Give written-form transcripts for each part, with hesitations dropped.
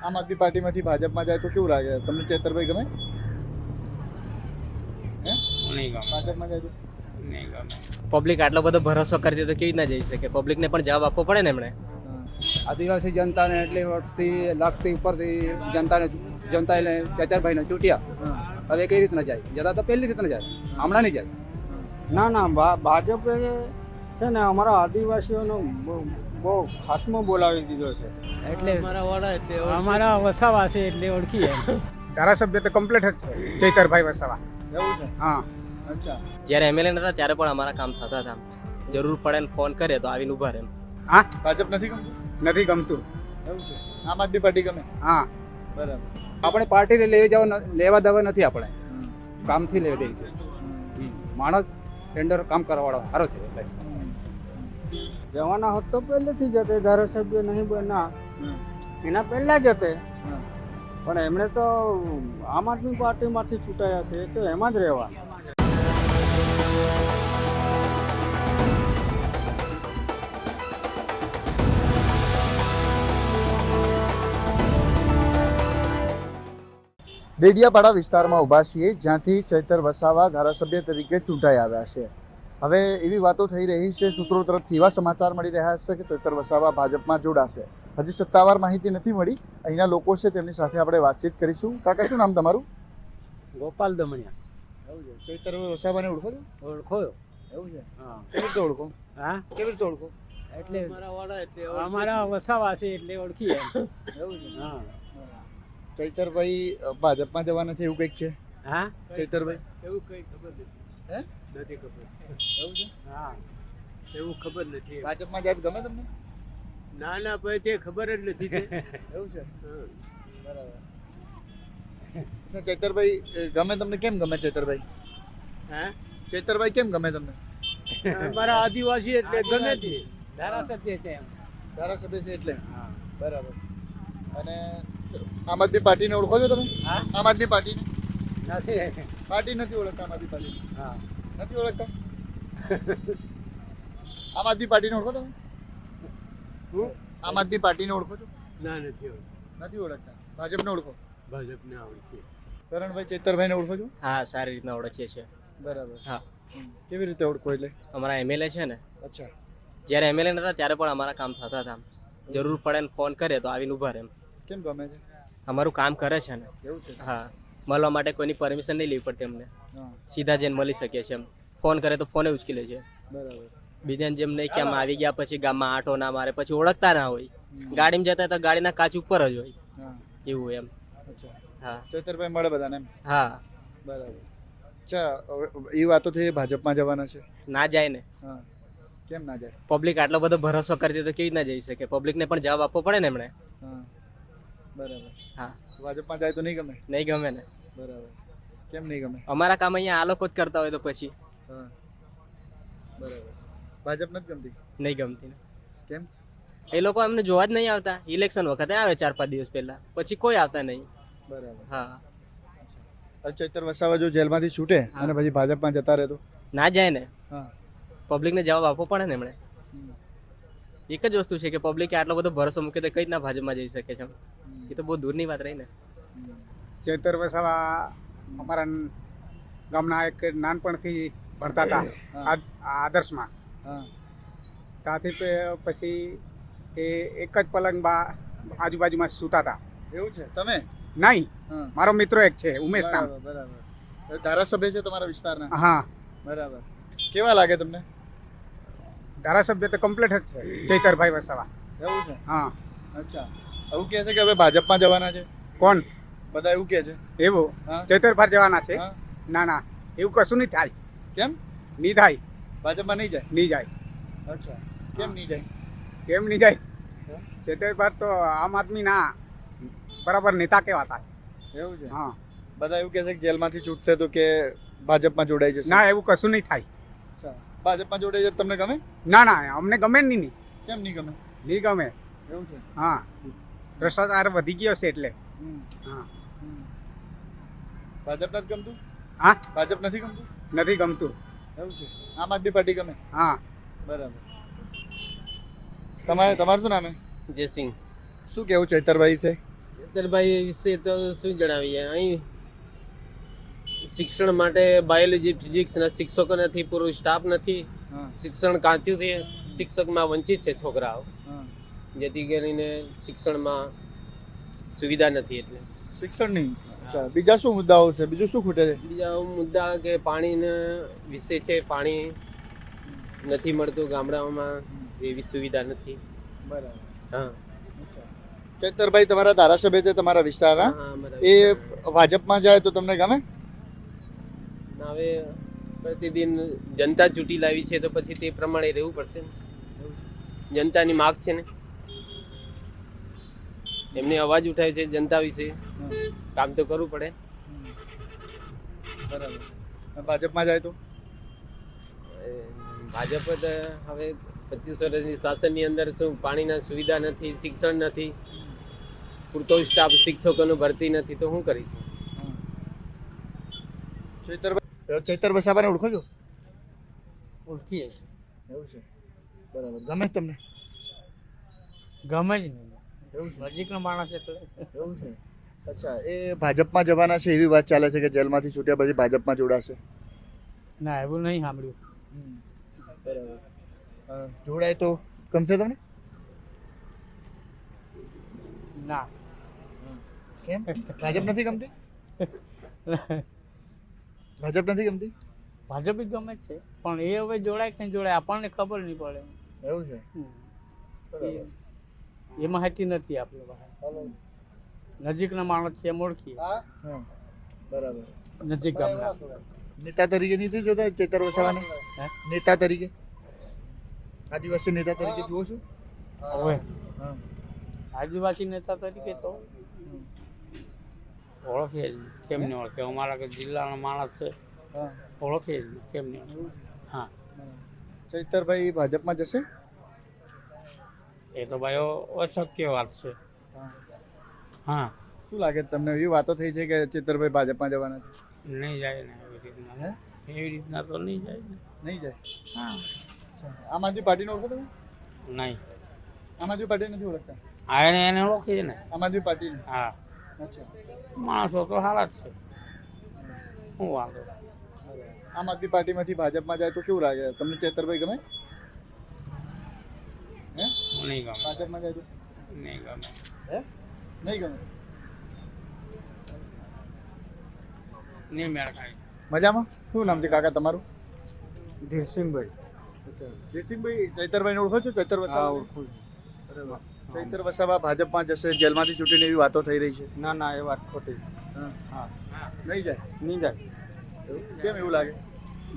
આમ આદમી પાર્ટીમાંથી ભાજપમાં જાય તો કેવું લાગે તમને? ચેતરભાઈ ગમે? હે? નહીં ગમે, ભાજપમાં જાય તો નહીં ગમે. પબ્લિક આટલો બધો ભરોસો કરતી તો કેવી રીતના જઈ શકે? પબ્લિકને પણ જવાબ આપવો પડે ને એમણે. હા. આદિવાસી જનતાને એટલી વોટથી લાખથી ઉપરથી જનતાએ ચેતરભાઈને ચૂંટ્યા. હા. હવે કઈ રીતના જાય? જતા તો પહેલી રીતના જાય, હમણાં નહીં જાય. ના ના ભાજપે છે ને અમારા આદિવાસીઓનો બહુ ખાત્મો બોલાવી દીધો છે. એટલે અમારા વસાવાસી એટલે ઓળખીએ. ધારાસભ્ય તો કમ્પ્લીટ જ છે ચૈતરભાઈ વસાવા. એવું છે? હા, અચ્છા. જ્યારે એમએલએ નતા ત્યારે પણ અમારા કામ થતા હતા. જરૂર પડે ને ફોન કરે તો આવીને ઉભા રહે એમ. હા, ભાજપ નથી ગમતું? નથી ગમતું. એવું છે? આમ આદમી પાર્ટી ગમે? હા, બરાબર. આપણે પાર્ટીને લેવા દેવા નથી. આપણે હમ. કામથી લેવા દઈએ છે. માણસ ટેન્ડર કામ કરવાવાળો સારો છે એટલે. જવાના હોત તો પહેલેથી જ હતા, ધારાસભ્ય નહીં બના હમ. એના પહેલા જ હતા. હા. પણ એમણે તો આમ આદમી પાર્ટીમાંથી ચૂંટાયા છે તો એમાં જ રહેવાના. ડેડિયાપાડા વિસ્તારમાં ઊભા છીએ, જ્યાંથી ચૈતર વસાવા ધારાસભ્ય તરીકે ચૂંટાઈ આવ્યા છે. હવે એવી વાતો થઈ રહી છે, સૂત્રો તરફથી એવા સમાચાર મળી રહ્યા છે કે ચૈતર વસાવા ભાજપમાં જોડાશે. હજી સત્તાવાર માહિતી નથી મળી. અહીંના લોકો છે તેમની સાથે આપણે વાતચીત કરીશું. કાકા, શું નામ તમારું? ગોપાલ દમણિયા. એવું છે? ચૈતર વસાવાને ઓળખો છો? ઓળખો? એવું છે? હા. કેવી રીતે ઓળખો? હા, કેવી રીતે ઓળખો? એટલે અમારા વસાવાસી એટલે ઓળખીએ. એવું છે? હા. ચૈતરભાઈ ભાજપમાં જવાના છે એવું કંઈક છે? હા, ચૈતરભાઈ એવું કઈ ખબર નથી. હે? નથી ખબર. એવું છે? હા, એવું ખબર નથી. ભાજપમાં જાય તો ગમે તમને? ના ના, ભાઈ તે ખબર જ નથી. એવું છે? બરાબર. અચ્છા, ચૈતરભાઈ ગમે તમને? કેમ ગમે ચૈતરભાઈ? હા, ચૈતરભાઈ કેમ ગમે તમને? અમારા આદિવાસી એટલે ગમે તે ધારાસભ્ય છે એમ. ધારાસભ્ય છે એટલે? હા. બરાબર. અને આમ આદમી પાર્ટીને ઓળખો છો તમે? હા? આમ આદમી પાર્ટીને? નથી. પાર્ટી નથી ઓળખતા આમ આદમી પાર્ટી? હા. નથી ઓળખતા? આમ આદમી પાર્ટીને ઓળખો તમે? હું? આમ આદમી પાર્ટીને ઓળખો છો? ના, નથી. નથી ઓળખતા. ભાજપને ઓળખો? ભાજપને ઓળખીએ. કરણભાઈ ચૈતરભાઈને ઓળખો છો? હા, સારી રીતના ઓળખીએ છીએ. બરાબર. હા. કેવી રીતે ઓળખો એટલે? અમારા એમએલએ છે ને, અચ્છા. જ્યારે એમએલએ નતા ત્યારે પણ અમારા કામ થતા હતા. જરૂર પડે ને ફોન કરે તો આવીને ઉભા રહે એમ. કેમ ગમે છે? અમારું કામ કરે છે ને. એવું છે? હા, મળવા માટે કોઈની પરમિશન નહીં લેવી પડતી અમને. હા. સીધા જઈને મળી શકીએ છીએ એમ. ફોન કરે તો ફોને ઉચકી લે છે. બરાબર. બીજાને જેમ નહીં કે આમ આવી ગયા પછી ગામમાં આંટો ના મારે, પછી ઓળખતા ના હોય. ગાડીમાં જતા તો ગાડીના કાચ ઉપર જ હોય હા. એવું એમ. અચ્છા. હા. ચૈતરભાઈ મળે બધાને એમ? હા, બરાબર. અચ્છા, એ વાતો થઈ ભાજપમાં જવાના છે? ના જાય ને. હા. કેમ ના જાય? પબ્લિક આટલો બધો ભરોસો કરતી તો કેવી રીતના જઈ શકે? પબ્લિકને પણ જવાબ આપવો પડે ને એમણે. હા. બરાબર. હા, ભાજપમાં જાય તો નહીં ગમે? નહીં ગમે ને. બરાબર. કેમ નહીં ગમે? અમારા કામ અહીંયા આ લોકો જ કરતા હોય તો પછી હા. બરાબર. ભાજપ નથી ગમતી? નહીં ગમતી ને. કેમ? એ લોકો અમને જોવા જ નહીં આવતા. ઇલેક્શન વખતે આવે 4-5 દિવસ પહેલા, પછી કોઈ આવતા નહીં. બરાબર. હા, ચૈતર વસાવા જો જેલમાંથી છૂટે અને પછી ભાજપમાં જતા રહે તો? ના જાય ને. હા. પબ્લિકને જવાબ આપવો પડે ને એમણે. હમ. એક જ વસ્તુ છે કે પબ્લિકે આટલો બધો ભરોસો મૂકે તો કઈ રીતના ભાજપમાં જઈ શકે છે? હમ. એ તો બહુ દૂરની વાત રહી ને. હમ. ચૈતર વસાવા અમારા ગામના એક નાનપણથી ભણતા હતા આદર્શમાં. હા. ત્યાંથી પછી એ એક જ પલંગમાં આજુબાજુમાં સૂતા હતા. એવું છે? તમે? નહીં, હા. મારો મિત્ર એક છે ઉમેશ નામ. બરાબર. બરાબર. ધારાસભ્ય છે તમારા વિસ્તારના? હા, બરાબર. કેવા લાગે તમને? ધારાસભ્ય તો કમ્પ્લીટ જ છે ચૈતરભાઈ વસાવા. એવું છે? હા. અચ્છા. એવું કહે છે કે હવે ભાજપમાં જવાના છે કોણ? બધા એવું કહે છે. એવું? હા. ચૈતરભાઈ જવાના છે? હા. ના ના, એવું કશું નહીં થાય. કેમ? નહીં થાય. ભાજપમાં નહીં જાય? નહીં જાય. અચ્છા. કેમ નહીં જાય? કેમ નહીં જાય? હા. ચૈતરભાઈ તો આમ આદમી ના બરાબર નેતા કહેવાતા. એવું છે? હા. બધા એવું કહે છે કે જેલમાંથી છૂટશે તો કે ભાજપમાં જોડાઈ જશે. ના, એવું કશું નહીં થાય. અચ્છા. ભાજપમાં જોડાઈ જશે તમને ગમે? ના ના, અમને ગમે જ નહીં. કેમ નહીં ગમે? નહીં ગમે. એવું છે? હા, ભ્રષ્ટાચાર વધી ગયો છે એટલે. હમ. હા. હમ. ભાજપ નથી ગમતું? હા, ભાજપ નથી ગમતું? નથી ગમતું. એવું છે? આમ આદમી પાર્ટી ગમે? હા. બરાબર. તમારું શું નામ છે? જયસિંહ. શું કેવું ચૈતરભાઈ છે? ચૈતરભાઈ વિશે તો શું જણાવીએ, અહીં શિક્ષણ માટે બાયોલોજી ફિઝિક્સના શિક્ષકો નથી, પૂરો સ્ટાફ નથી, હા શિક્ષણ કાચું છે, શિક્ષકમાં વંચિત છે છોકરાઓ, હા જેથી કરીને શિક્ષણમાં સુવિધા નથી. એટલે શિક્ષણ નહીં. અચ્છા, બીજા શું મુદ્દાઓ છે, બીજું શું ખૂટે છે? બીજા મુદ્દા કે પાણીના વિશે છે, પાણી નથી મળતું ગામડાઓમાં, એવી સુવિધા નથી. બરાબર. હા ચૈતરભાઈ તમારા ધારાસભ્ય છે તમારા વિસ્તારના, હા, અમારા એ ભાજપમાં જાય તો તમને ગમે? હવે પ્રતિદિન જનતા ચૂંટી લાવી છે તો પછી તે પ્રમાણે રહેવું પડશે ને. જનતાની માગ છે ને, એમને અવાજ ઉઠાવે છે જનતા વિશે, કામ તો કરવું પડે. બરાબર. ભાજપમાં જાય તો ભાજપ તો હવે 25 વર્ષની શાસનની અંદર શું પાણીના સુવિધા નથી, શિક્ષણ નથી, પૂરતો સ્ટાફ શિક્ષકોનું ભરતી નથી, તો શું કરીશું? ચૈતર વસાવાને ઓળખો છો? ઓળખીએ છીએ. એવું છે. બરાબર. ગમે છે તમને? ગમે જ નહીં, એવું છે. નજીકનો માણસ એટલે. એવું છે. અચ્છા, એ ભાજપમાં જવાના છે એવી વાત ચાલે છે કે જેલમાંથી છૂટ્યા પછી ભાજપમાં જોડાશે. ના, એવું નહીં સાંભળ્યું. બરાબર. જોડાય તો ગમશે તમને? ના. કેમ? ભાજપ નથી ગમતી? ભાજપ નથી ગમતી? ભાજપ બી ગમે જ છે, પણ એ હવે જોડાય કે નહીં જોડાય આપણને ખબર નહીં પડે. એવું છે. બરાબર. એ માહિતી નથી આપણે પાસે. હાલો. નજીકના માણસ છે એમ ઓળખીએ. હા. બરાબર. નજીક ગામના. નેતા તરીકે નથી જોતા ચૈતર વસાવાને? હે? નેતા તરીકે, આદિવાસી નેતા તરીકે જુઓ છો? હવે હા. આદિવાસી નેતા તરીકે તો ઓળખીએ જ નહીં. કેમ નહીં ઓળખે? અમારા કે જિલ્લાનો માણસ છે, હા. ઓળખીએ જ નહીં. કેમ નહીં? હા, ચૈતરભાઈ ભાજપમાં જશે? એ તો ભાઈ અશક્ય વાત છે. હા. હા, શું લાગે છે તમને? એવી વાતો થઈ છે કે ચૈતરભાઈ ભાજપમાં જવાના છે. નહીં જાય ને એવી રીતના. હે? એવી રીતના તો નહીં જાય ને. નહીં જાય. હા, અચ્છા. આમ આદમી પાર્ટીને ઓળખો તમે? નહીં. આમ આદમી પાર્ટી નથી ઓળખતા? હા, એને ઓળખીએ ને. આમ આદમી પાર્ટી. હા, અચ્છા. માણસો તો સારા જ છે. શું વાંધો? આમ આદમી પાર્ટીમાંથી ભાજપમાં જાય તો કેવું લાગે તમને? ચૈતરભાઈ ગમે? હે? નહીં ગમે. ભાજપમાં જાય તો? નહીં ગમે. હે? નહીં ગમે. નહીં મેળ ખાય. મજામાં? શું નામ છે કાકા તમારું? ધીરસિંહભાઈ. જીતસિંહભાઈ, ચૈતરભાઈને ઓળખો છો? ચૈતર હા, વસાવા? ઓળખું છું. બરાબર. ચૈતર વસાવા ભાજપમાં જશે, જેલમાંથી છૂટીને એવી વાતો થઈ રહી છે. ના ના, એ વાત ખોટી. હા. હા, નહીં જાય. નહીં જાય. કેમ એવું લાગે?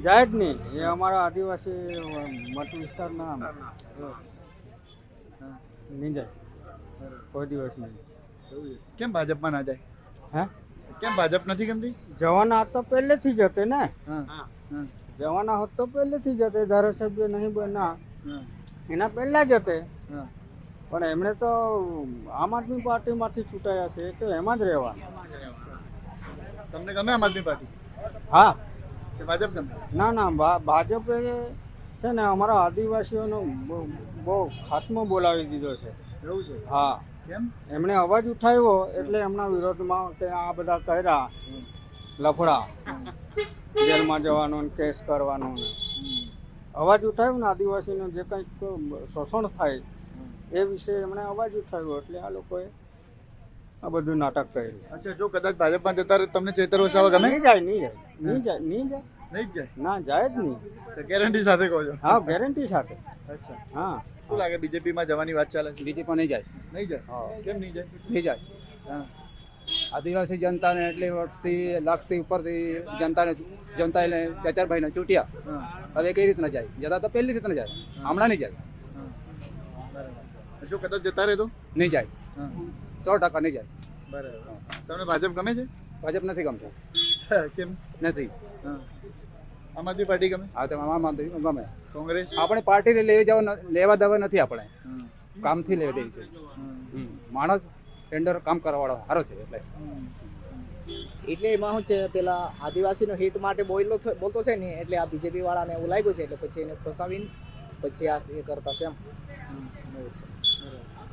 જાય જ નહીં. એ અમારા આદિવાસી મત વિસ્તારના નહીં જાય, કોઈ દિવસ નહીં. કેમ ભાજપમાં ના જાય? હે? કેમ ભાજપ નથી ગમતી? જવાના હોત તો પહેલેથી જ હતે ને. હા. હા. જવાના હોત તો પહેલેથી જ હતે. ધારાસભ્ય નહીં બના હા. એના પહેલા જ હતે. હા. પણ એમણે તો આમ આદમી પાર્ટીમાંથી છૂટાયા છે, તો એમાં જ રહેવાનું. તમને ગમે આમ આદમી પાર્ટી હા. કે ભાજપ ગમે? ના ના, ભાજપે છે ને અમારા આદિવાસીઓનો બહુ ખાત્મો બોલાવી દીધો છે. એવું છે. હા, કેમ? એમણે અવાજ ઉઠાવ્યો એટલે એમના વિરોધમાં કે આ બધા કર્યા લફડા, જેલમાં જવાનો ને કેસ કરવાનો ને અવાજ ઉઠાવ્યો ને આદિવાસીનો જે કંઈક શોષણ થાય એ વિશે એમણે અવાજ ઉઠાવ્યો એટલે આ લોકોએ આ બધું નાટક કર્યું. અચ્છા, જો કદાચ ભાજપમાં જતા રહે તમને ચૈતર વસાવા ગમે? નહીં જાય, નહીં જાય, નહીં જાય, નહીં જાય. નહીં જ જાય. ના, જાય જ નહીં. ગેરંટી સાથે કહો છો? હા, ગેરંટી સાથે. અચ્છા. હા. શું લાગે બીજેપીમાં જવાની વાત ચાલે છે? બીજેપી નહીં જાય. નહીં જાય. હા. કેમ નહીં જાય? નહીં જાય. હા. આદિવાસી જનતાને એટલી વર્ષથી લાખથી ઉપરથી જનતાને ચૈતરભાઈને ચૂંટ્યા. હા. હવે કઈ રીતના જાય? જતા તો પહેલી રીતના જાય, હમણાં નહીં જાય. હા. બરાબર. જો કદાચ જતા રહે તો? નહીં જાય, હા. 100% નહીં જાય. બરાબર. તમને ભાજપ ગમે છે? ભાજપ નથી ગમતું. કેમ? નથી. હા. આમ આદમી પાર્ટી ગમે? આ તો આમાં ગમે. કોંગ્રેસ? આપણે પાર્ટીને લેવા દેવા નથી. આપણે હા. કામથી લેવા દે છે. હા. માણસ ટેન્ડર કામ કરવાવાળો સારો છે એટલે. એટલે એમાં શું છે, પેલા આદિવાસીનો હિત માટે બોલતો છે ને, એટલે આ બીજેપી વાળાને એવું લાગ્યું છે એટલે પછી એને ફસાવીને પછી આ એ કરતા છે એમ. એવું છે.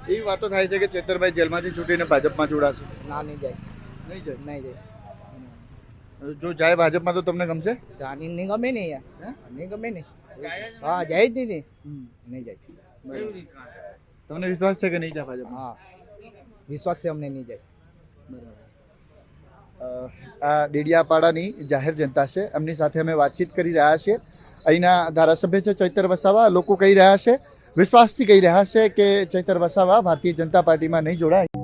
એવી વાતો થાય છે કે ચેતરભાઈ જેલમાંથી છૂટીને ભાજપમાં જોડાશે. ના નહીં જાય નહીં જાય. નહીં જાય જો જાય ભાજપમાં તો તમને ગમશે? જાની નહીં ગમે નહીં યાર હે? નહીં ગમે નહીં હા જાય જ નહીં નહીં જાય તમને વિશ્વાસ છે કે નહીં જાય ભાજપમાં? હા વિશ્વાસ છે અમને નહીં જાય આ ડેડિયાપાડાની જાહેર જનતા છે, એમની સાથે અમે વાતચીત કરી રહ્યા છીએ. અહીંના ધારાસભ્ય છે ચૈતર વસાવા. લોકો કહી રહ્યા છે, વિશ્વાસથી કહી રહ્યા છે કે ચૈતર વસાવા ભારતીય જનતા પાર્ટીમાં નહીં જોડાય.